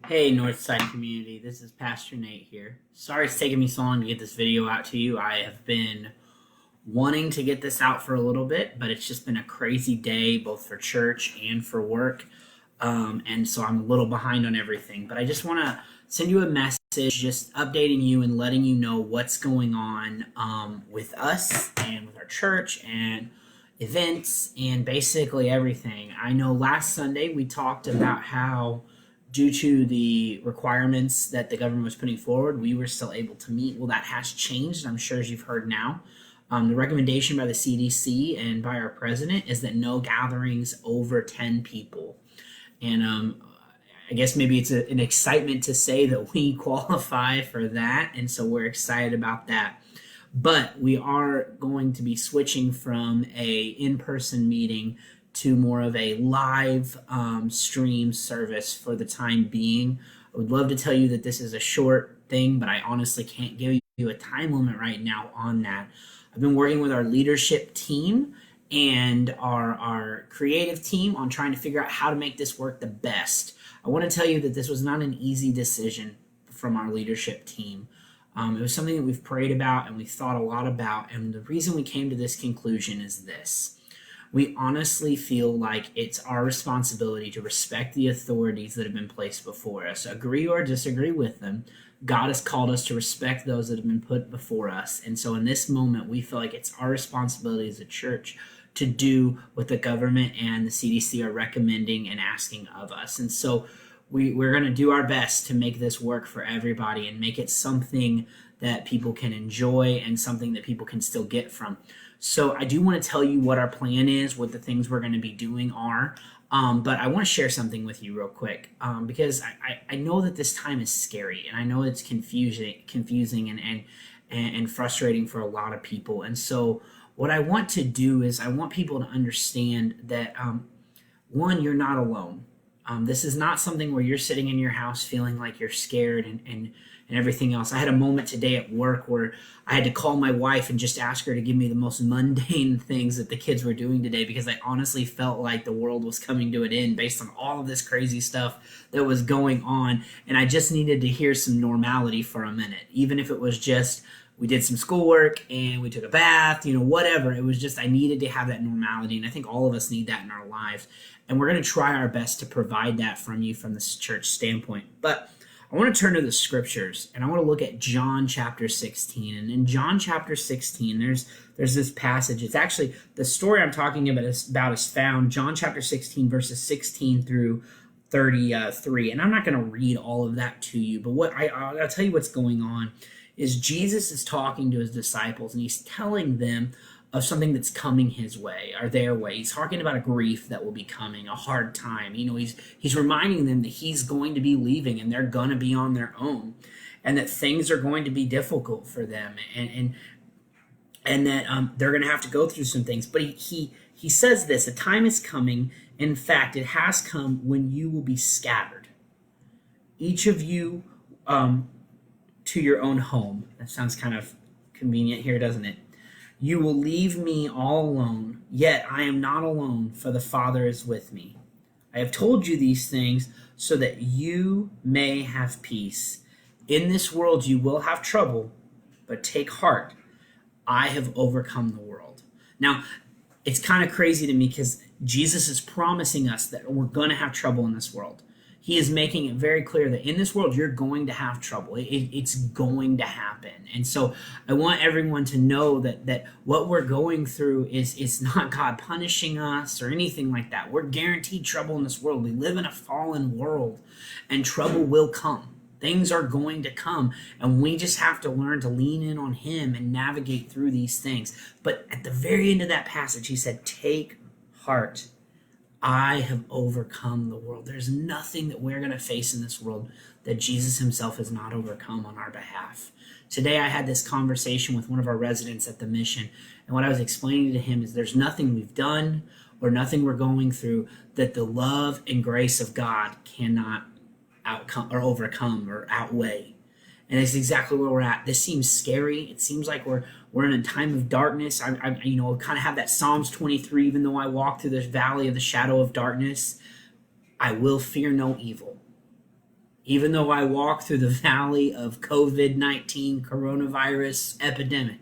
Hey Northside community, this is Pastor Nate here. Sorry it's taken me so long to get this video out to you. I have been wanting to get this out for a little bit, but it's just been a crazy day both for church and for work. And so I'm a little behind on everything. But I just want to send you a message just updating you and letting you know what's going on with us and with our church and events and basically everything. I know last Sunday we talked about how due to the requirements that the government was putting forward, we were still able to meet. Well, that has changed, I'm sure, as you've heard now. The recommendation by the CDC and by our president is that no gatherings over 10 people. And I guess maybe it's an excitement to say that we qualify for that, and so we're excited about that. But we are going to be switching from a in-person meeting to more of a live stream service for the time being. I would love to tell you that this is a short thing, but I honestly can't give you a time limit right now on that. I've been working with our leadership team and our creative team on trying to figure out how to make this work the best. I want to tell you that this was not an easy decision from our leadership team. It was something that we've prayed about and we've thought a lot about, and the reason we came to this conclusion is this. We honestly feel like it's our responsibility to respect the authorities that have been placed before us. Agree or disagree with them, God has called us to respect those that have been put before us. And so in this moment, we feel like it's our responsibility as a church to do what the government and the CDC are recommending and asking of us. And so we're going to do our best to make this work for everybody and make it something that people can enjoy and something that people can still get from. So I do want to tell you what our plan is, what the things we're going to be doing are, but I want to share something with you real quick because I know that this time is scary and I know it's confusing and frustrating for a lot of people. And so what I want to do is I want people to understand that, one, you're not alone. This is not something where you're sitting in your house feeling like you're scared and everything else. I had a moment today at work where I had to call my wife and just ask her to give me the most mundane things that the kids were doing today because I honestly felt like the world was coming to an end based on all of this crazy stuff that was going on. And I just needed to hear some normality for a minute, even if it was just we did some schoolwork and we took a bath, whatever. It was just I needed to have that normality, and I think all of us need that in our lives. And we're going to try our best to provide that from you from this church standpoint. But I want to turn to the scriptures, and I want to look at John chapter 16. And in John chapter 16, there's this passage. It's actually the story I'm talking about is found John chapter 16, verses 16 through 33. And I'm not going to read all of that to you, but what I'll tell you what's going on is Jesus is talking to his disciples, and he's telling them of something that's coming his way or their way. He's talking about a grief that will be coming, a hard time. He's reminding them that he's going to be leaving and they're going to be on their own, and that things are going to be difficult for them, and that they're going to have to go through some things. But he says this: a time is coming. In fact, it has come when you will be scattered, each of you to your own home. That sounds kind of convenient here, doesn't it? You will leave me all alone, yet I am not alone, for the Father is with me. I have told you these things so that you may have peace. In this world you will have trouble, but take heart. I have overcome the world. Now, it's kind of crazy to me because Jesus is promising us that we're going to have trouble in this world. He is making it very clear that in this world, you're going to have trouble. It's going to happen. And so I want everyone to know that what we're going through is not God punishing us or anything like that. We're guaranteed trouble in this world. We live in a fallen world, and trouble will come. Things are going to come, and we just have to learn to lean in on him and navigate through these things. But at the very end of that passage, he said, take heart. I have overcome the world. There's nothing that we're going to face in this world that Jesus himself has not overcome on our behalf. Today I had this conversation with one of our residents at the mission, and what I was explaining to him is there's nothing we've done or nothing we're going through that the love and grace of God cannot overcome or outweigh. And it's exactly where we're at. This seems scary. It seems like we're in a time of darkness. I kind of have that Psalms 23, even though I walk through this valley of the shadow of darkness, I will fear no evil. Even though I walk through the valley of COVID-19 coronavirus epidemic,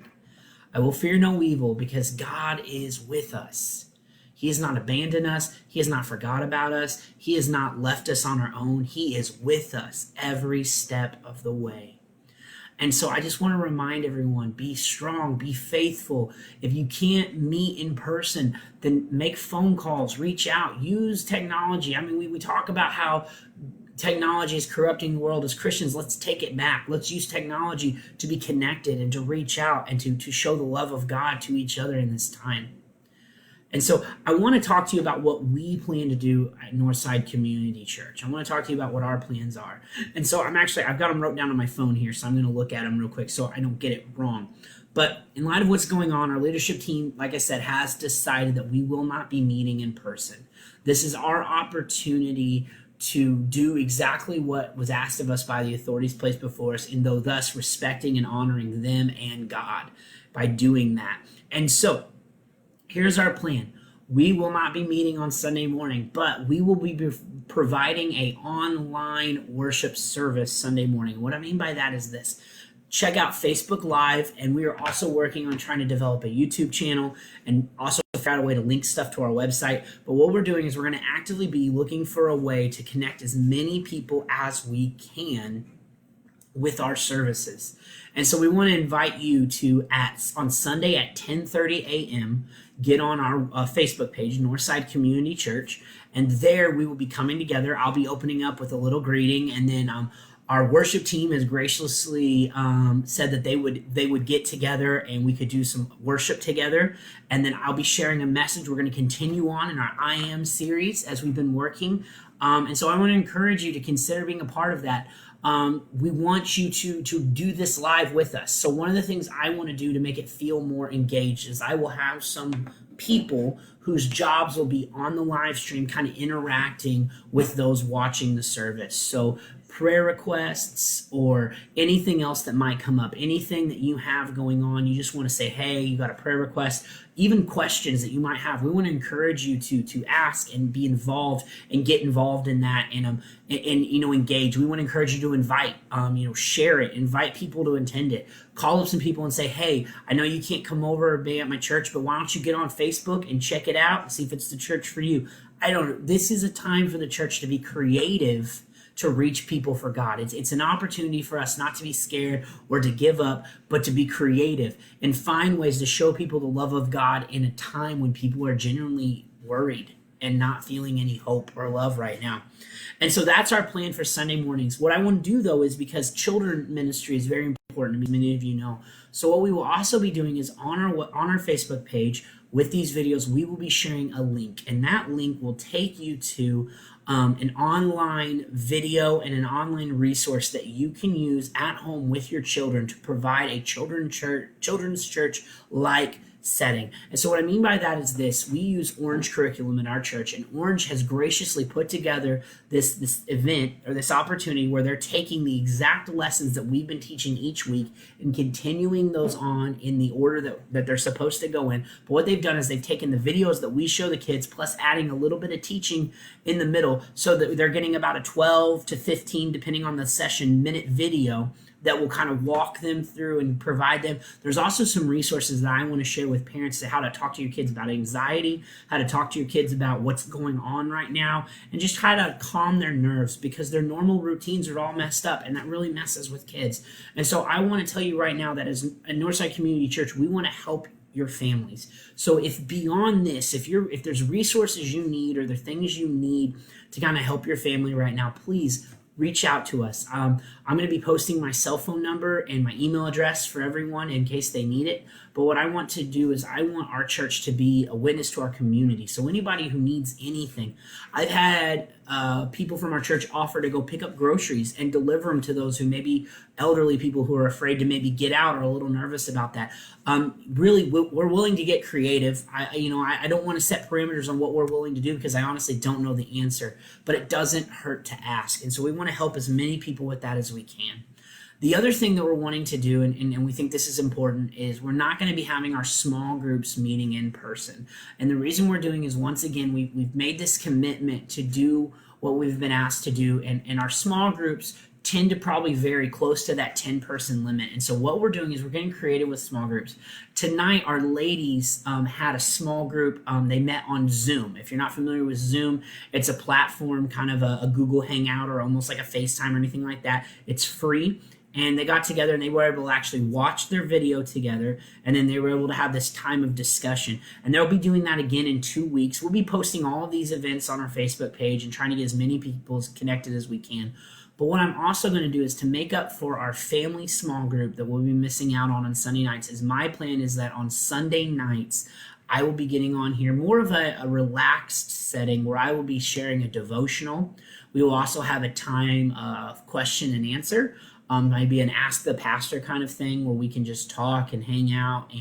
I will fear no evil because God is with us. He has not abandoned us. He has not forgot about us. He has not left us on our own. He is with us every step of the way. And so I just want to remind everyone, be strong, be faithful. If you can't meet in person, then make phone calls, reach out, use technology. I mean, we talk about how technology is corrupting the world. As Christians, let's take it back. Let's use technology to be connected and to reach out and to show the love of God to each other in this time. And so I want to talk to you about what we plan to do at Northside Community Church. I want to talk to you about what our plans are. And so I've got them wrote down on my phone here, so I'm going to look at them real quick so I don't get it wrong. But in light of what's going on, our leadership team, like I said, has decided that we will not be meeting in person. This is our opportunity to do exactly what was asked of us by the authorities placed before us, and though thus respecting and honoring them and God by doing that. And so here's our plan. We will not be meeting on Sunday morning, but we will be providing an online worship service Sunday morning. What I mean by that is this. Check out Facebook Live, and we are also working on trying to develop a YouTube channel and also figure out a way to link stuff to our website. But what we're doing is we're going to actively be looking for a way to connect as many people as we can with our services. And so we want to invite you to, on Sunday at 10:30 a.m., get on our Facebook page, Northside Community Church, and there we will be coming together. I'll be opening up with a little greeting, and then our worship team has graciously said that they would get together and we could do some worship together. And then I'll be sharing a message. We're going to continue on in our I Am series as we've been working. And so I want to encourage you to consider being a part of that. We want you to do this live with us. So one of the things I want to do to make it feel more engaged is I will have some people whose jobs will be on the live stream kind of interacting with those watching the service. So prayer requests or anything else that might come up, anything that you have going on, you just want to say, hey, you got a prayer request, even questions that you might have. We want to encourage you to ask and be involved and get involved in that and engage. We want to encourage you to invite, share it, invite people to attend it. Call up some people and say, hey, I know you can't come over or be at my church, but why don't you get on Facebook and check it out and see if it's the church for you. I don't know. This is a time for the church to be creative to reach people for God. It's an opportunity for us not to be scared or to give up, but to be creative and find ways to show people the love of God in a time when people are genuinely worried and not feeling any hope or love right now. And so that's our plan for Sunday mornings. What I want to do, though, is because children ministry is very important, as many of you know. So what we will also be doing is on our Facebook page with these videos, we will be sharing a link, and that link will take you to an online video and an online resource that you can use at home with your children to provide a children's church like setting. And so what I mean by that is this: we use Orange curriculum in our church, and Orange has graciously put together this event or this opportunity where they're taking the exact lessons that we've been teaching each week and continuing those on in the order that they're supposed to go in. But what they've done is they've taken the videos that we show the kids plus adding a little bit of teaching in the middle, so that they're getting about a 12 to 15, depending on the session, minute video that will kind of walk them through and provide them. There's also some resources that I want to share with parents to how to talk to your kids about anxiety, how to talk to your kids about what's going on right now, and just how to calm their nerves, because their normal routines are all messed up, and that really messes with kids. And so I want to tell you right now that as a Northside Community Church, we want to help your families. So if beyond this, if there's resources you need or there are things you need to kind of help your family right now, please reach out to us. I'm going to be posting my cell phone number and my email address for everyone in case they need it. But what I want to do is I want our church to be a witness to our community. So anybody who needs anything, I've had people from our church offer to go pick up groceries and deliver them to those who maybe elderly people who are afraid to maybe get out or a little nervous about that. Really, we're willing to get creative. I don't want to set parameters on what we're willing to do because I honestly don't know the answer, but it doesn't hurt to ask. And so we want to help as many people with that as we can. The other thing that we're wanting to do, and we think this is important, is we're not going to be having our small groups meeting in person. And the reason we're doing is, once again, we've made this commitment to do what we've been asked to do. And our small groups tend to probably vary close to that 10-person limit. And so what we're doing is we're getting creative with small groups. Tonight, our ladies had a small group. They met on Zoom. If you're not familiar with Zoom, it's a platform, kind of a Google Hangout or almost like a FaceTime or anything like that. It's free. And they got together and they were able to actually watch their video together, and then they were able to have this time of discussion. And they'll be doing that again in 2 weeks. We'll be posting all of these events on our Facebook page and trying to get as many people connected as we can. But what I'm also going to do is to make up for our family small group that we'll be missing out on Sunday nights. Is my plan is that on Sunday nights, I will be getting on here more of a relaxed setting where I will be sharing a devotional. We will also have a time of question and answer. Maybe an ask the pastor kind of thing where we can just talk and hang out,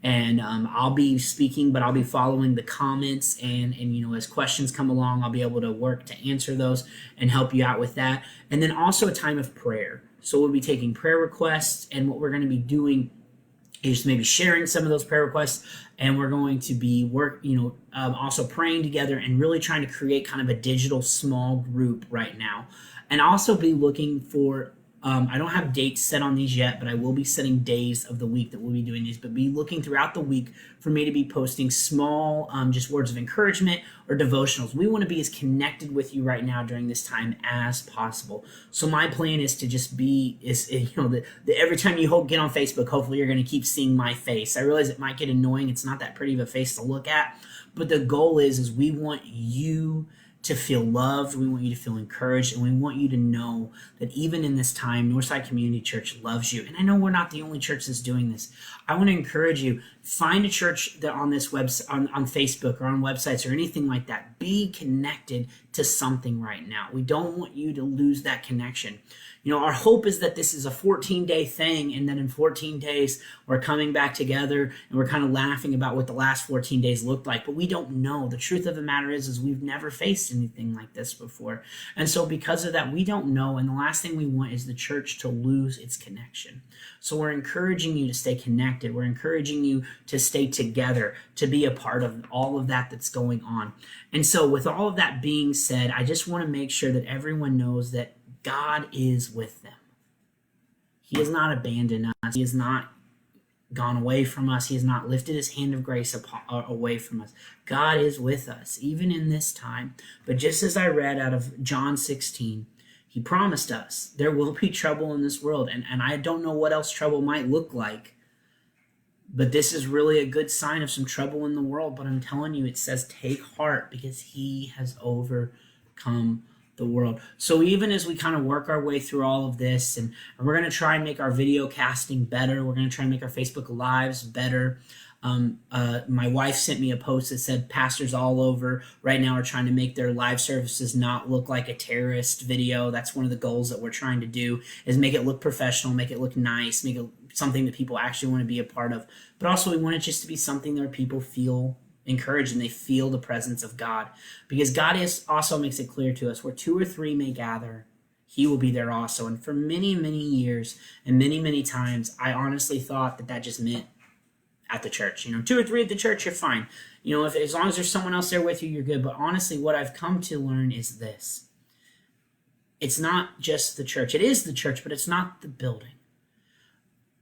and I'll be speaking, but I'll be following the comments, and as questions come along, I'll be able to work to answer those and help you out with that. And then also a time of prayer. So we'll be taking prayer requests, and what we're going to be doing is maybe sharing some of those prayer requests, and we're going to be also praying together and really trying to create kind of a digital small group right now. And also be looking for I don't have dates set on these yet, but I will be setting days of the week that we'll be doing these. But be looking throughout the week for me to be posting small, just words of encouragement or devotionals. We want to be as connected with you right now during this time as possible. So my plan is to just be, every time you get on Facebook, hopefully you're going to keep seeing my face. I realize it might get annoying. It's not that pretty of a face to look at, but the goal is we want you to feel loved, we want you to feel encouraged, and we want you to know that even in this time, Northside Community Church loves you. And I know we're not the only church that's doing this. I want to encourage you, find a church that on this website, on Facebook or on websites or anything like that. Be connected to something right now. We don't want you to lose that connection. Our hope is that this is a 14-day thing, and then in 14 days, we're coming back together and we're kind of laughing about what the last 14 days looked like. But we don't know. The truth of the matter is we've never faced anything like this before. And so because of that, we don't know. And the last thing we want is the church to lose its connection. So we're encouraging you to stay connected. We're encouraging you to stay together, to be a part of all of that that's going on. And so with all of that being said, I just want to make sure that everyone knows that God is with them. He has not abandoned us. He has not gone away from us. He has not lifted his hand of grace away from us. God is with us, even in this time. But just as I read out of John 16, he promised us there will be trouble in this world. And I don't know what else trouble might look like. But this is really a good sign of some trouble in the world. But I'm telling you, it says take heart because he has overcome the world. So even as we kind of work our way through all of this, and we're going to try and make our video casting better, we're going to try and make our Facebook Lives better. My wife sent me a post that said pastors all over right now are trying to make their live services not look like a terrorist video. That's one of the goals that we're trying to do, is make it look professional, make it look nice, make it something that people actually want to be a part of. But also we want it just to be something that people feel encouraged and they feel the presence of God, because God also makes it clear to us where 2 or 3 may gather, he will be there also. And for many, many years and many, many times, I honestly thought that just meant at the church. 2 or 3 at the church, you're fine. If as long as there's someone else there with you, you're good. But honestly, what I've come to learn is this. It's not just the church. It is the church, but it's not the building.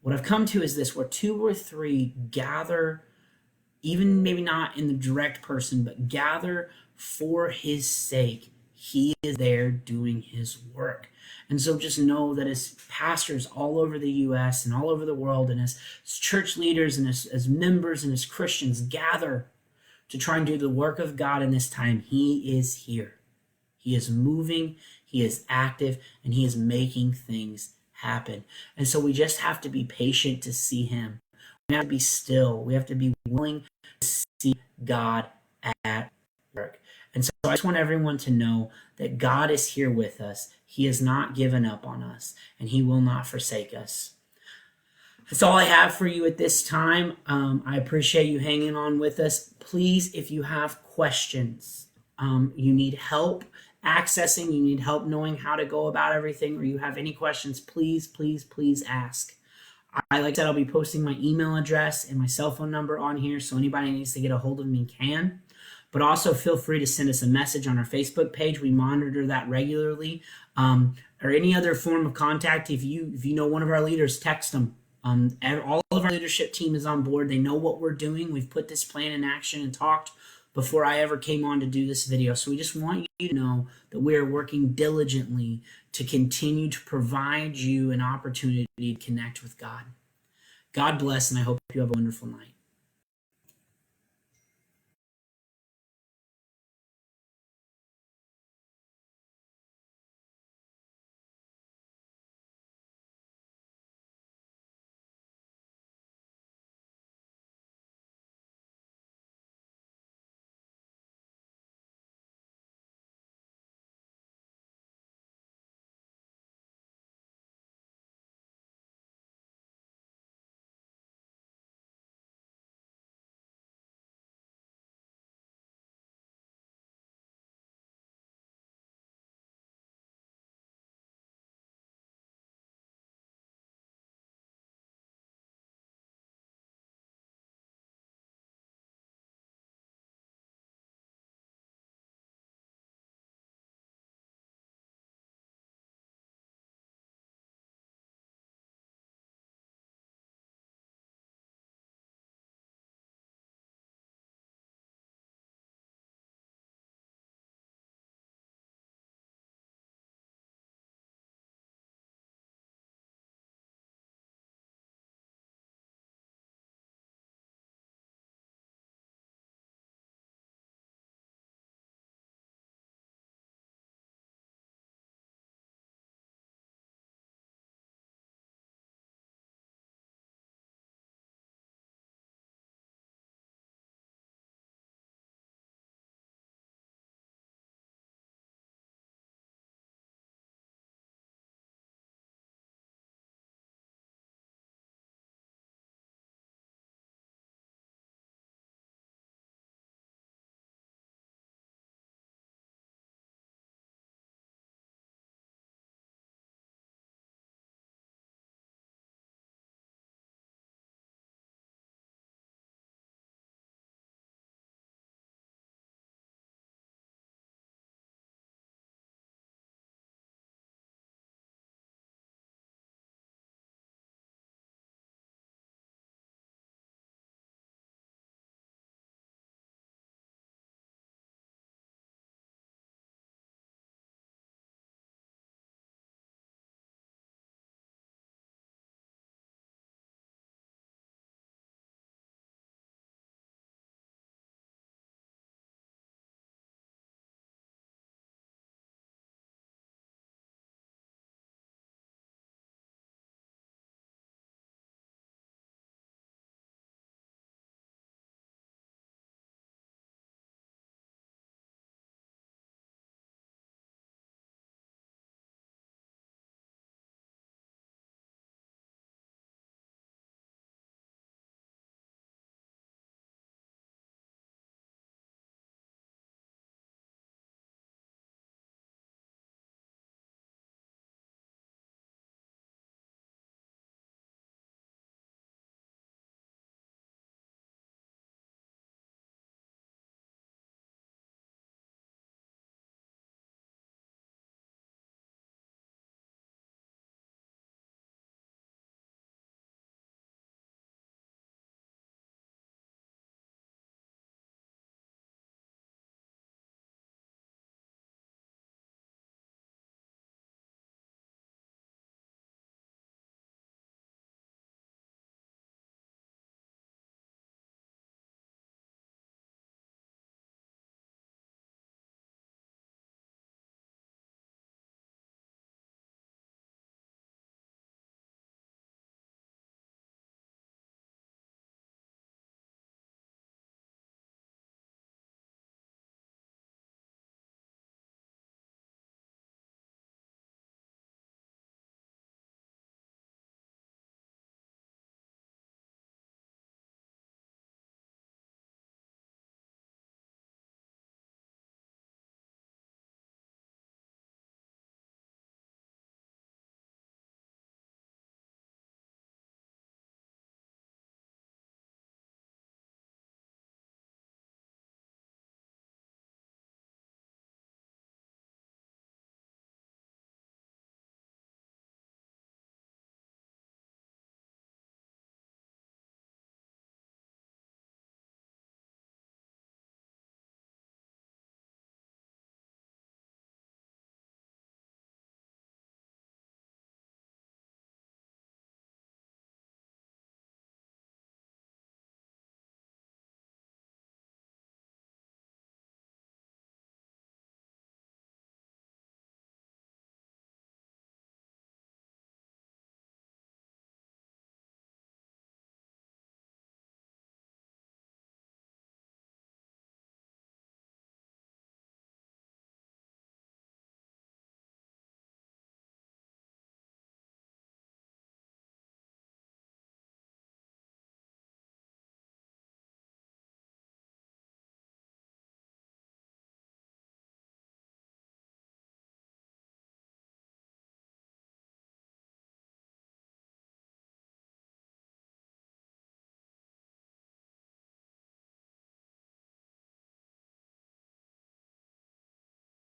What I've come to is this, where 2 or 3 gather, even maybe not in the direct person, but gather for his sake, he is there doing his work. And so just know that as pastors all over the U.S. and all over the world, and as church leaders and as members and as Christians gather to try and do the work of God in this time, he is here. He is moving, he is active, and he is making things happen. And so we just have to be patient to see him. We have to be still. We have to be willing to see God at work. And so I just want everyone to know that God is here with us. He has not given up on us, and he will not forsake us. That's all I have for you at this time. I appreciate you hanging on with us. Please, if you have questions, you need help accessing, you need help knowing how to go about everything, or you have any questions, please, please, please ask. Like I said, I'll be posting my email address and my cell phone number on here, so anybody needs to get a hold of me can. But also feel free to send us a message on our Facebook page. We monitor that regularly. Or any other form of contact. If you know one of our leaders, text them. All of our leadership team is on board. They know what we're doing. We've put this plan in action and talked before I ever came on to do this video. So we just want you to know that we are working diligently to continue to provide you an opportunity to connect with God. God bless, and I hope you have a wonderful night.